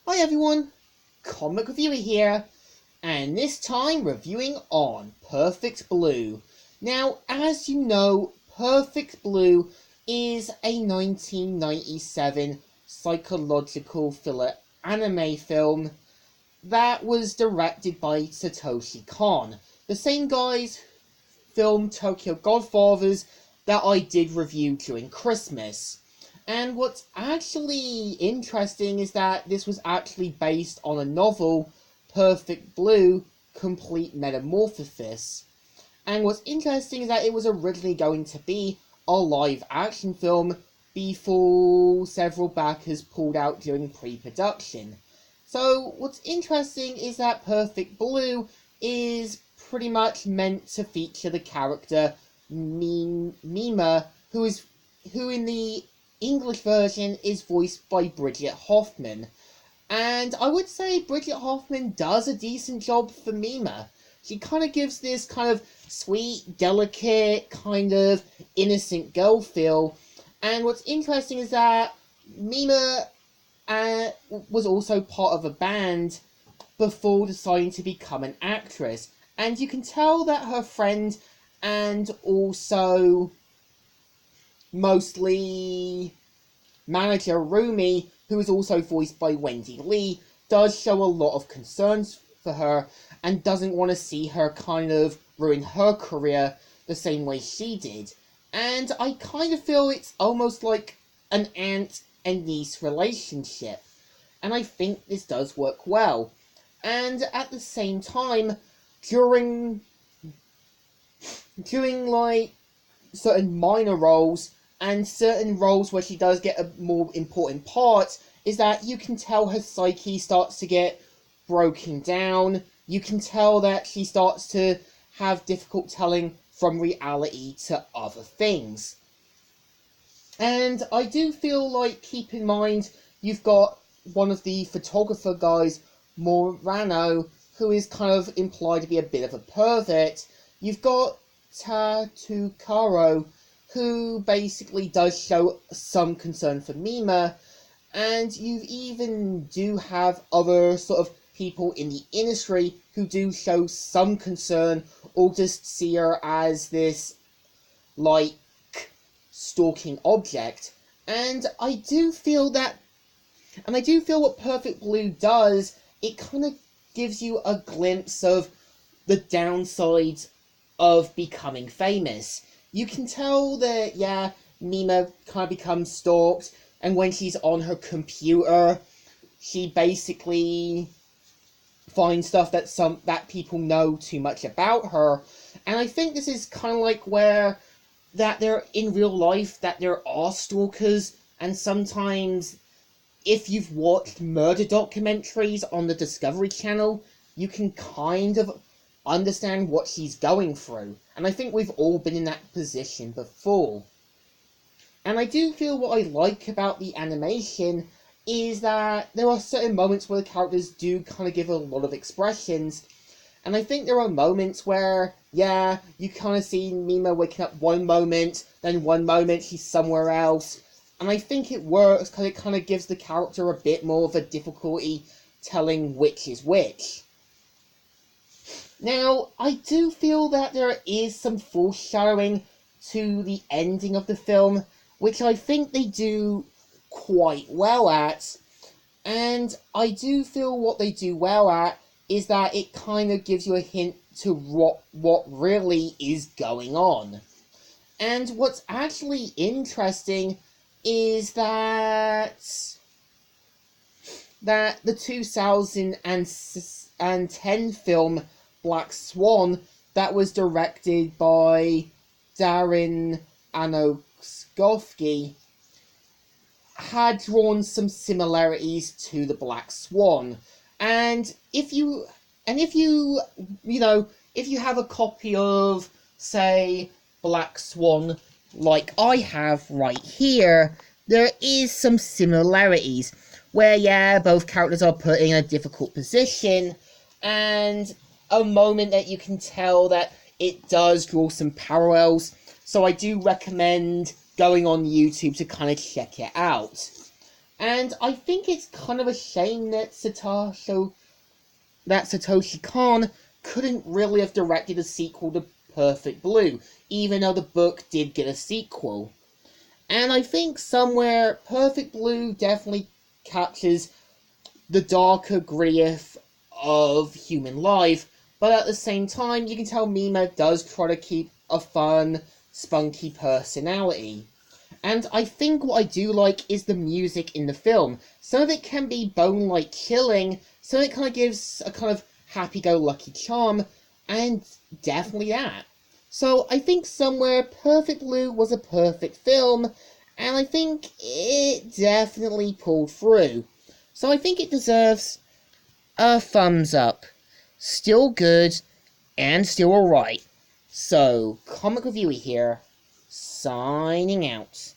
Hi everyone, Comic Reviewer here, and this time reviewing on Perfect Blue. Now, as you know, Perfect Blue is a 1997 psychological thriller anime film that was directed by Satoshi Kon, the same guys filmed Tokyo Godfathers that I did review during Christmas. And what's actually interesting is that this was actually based on a novel, Perfect Blue, Complete Metamorphosis. And what's interesting is that it was originally going to be a live action film before several backers pulled out during pre-production. So what's interesting is that Perfect Blue is pretty much meant to feature the character Mima, who in the English version is voiced by Bridget Hoffman. And I would say Bridget Hoffman does a decent job for Mima. She kind of gives this kind of sweet, delicate, kind of innocent girl feel. And what's interesting is that Mima was also part of a band before deciding to become an actress. And you can tell that her friend and also mostly manager Rumi, who is also voiced by Wendy Lee, does show a lot of concerns for her and doesn't want to see her kind of ruin her career the same way she did. And I kind of feel it's almost like an aunt and niece relationship. And I think this does work well. And at the same time, during like certain minor roles and certain roles where she does get a more important part, is that you can tell her psyche starts to get broken down. You can tell that she starts to have difficult telling from reality to other things. And I do feel like, keep in mind, you've got one of the photographer guys, Morano, who is kind of implied to be a bit of a pervert. You've got Tatukaro, who basically does show some concern for Mima, and you even do have other sort of people in the industry who do show some concern or just see her as this, like, stalking object. And I do feel what Perfect Blue does, it kind of gives you a glimpse of the downsides of becoming famous. You can tell that, yeah, Mima kind of becomes stalked, and when she's on her computer, she basically finds stuff that people know too much about her. And I think this is kind of like where that there in real life that there are stalkers, and sometimes if you've watched murder documentaries on the Discovery Channel, you can kind of understand what she's going through. And I think we've all been in that position before. And I do feel what I like about the animation is that there are certain moments where the characters do kind of give a lot of expressions. And I think there are moments where, yeah, you kind of see Mima waking up one moment, then one moment she's somewhere else. And I think it works because it kind of gives the character a bit more of a difficulty telling which is which. Now, I do feel that there is some foreshadowing to the ending of the film, which I think they do quite well at. And I do feel what they do well at is that it kind of gives you a hint to what really is going on. And what's actually interesting is that the 2010 film Black Swan, that was directed by Darren Aronofsky, had drawn some similarities to the Black Swan. And if you have a copy of, say, Black Swan, like I have right here, there is some similarities where, yeah, both characters are put in a difficult position, and a moment that you can tell that it does draw some parallels. So I do recommend going on YouTube to kind of check it out. And I think it's kind of a shame that Satoshi Kon couldn't really have directed a sequel to Perfect Blue, even though the book did get a sequel. And I think somewhere Perfect Blue definitely captures the darker grief of human life, but at the same time, you can tell Mima does try to keep a fun, spunky personality. And I think what I do like is the music in the film. Some of it can be bone-like chilling, some of it kind of gives a kind of happy-go-lucky charm, and definitely that. So I think somewhere Perfect Blue was a perfect film, and I think it definitely pulled through. So I think it deserves a thumbs up. Still good, and still alright. So, Comic Reviewer here, signing out.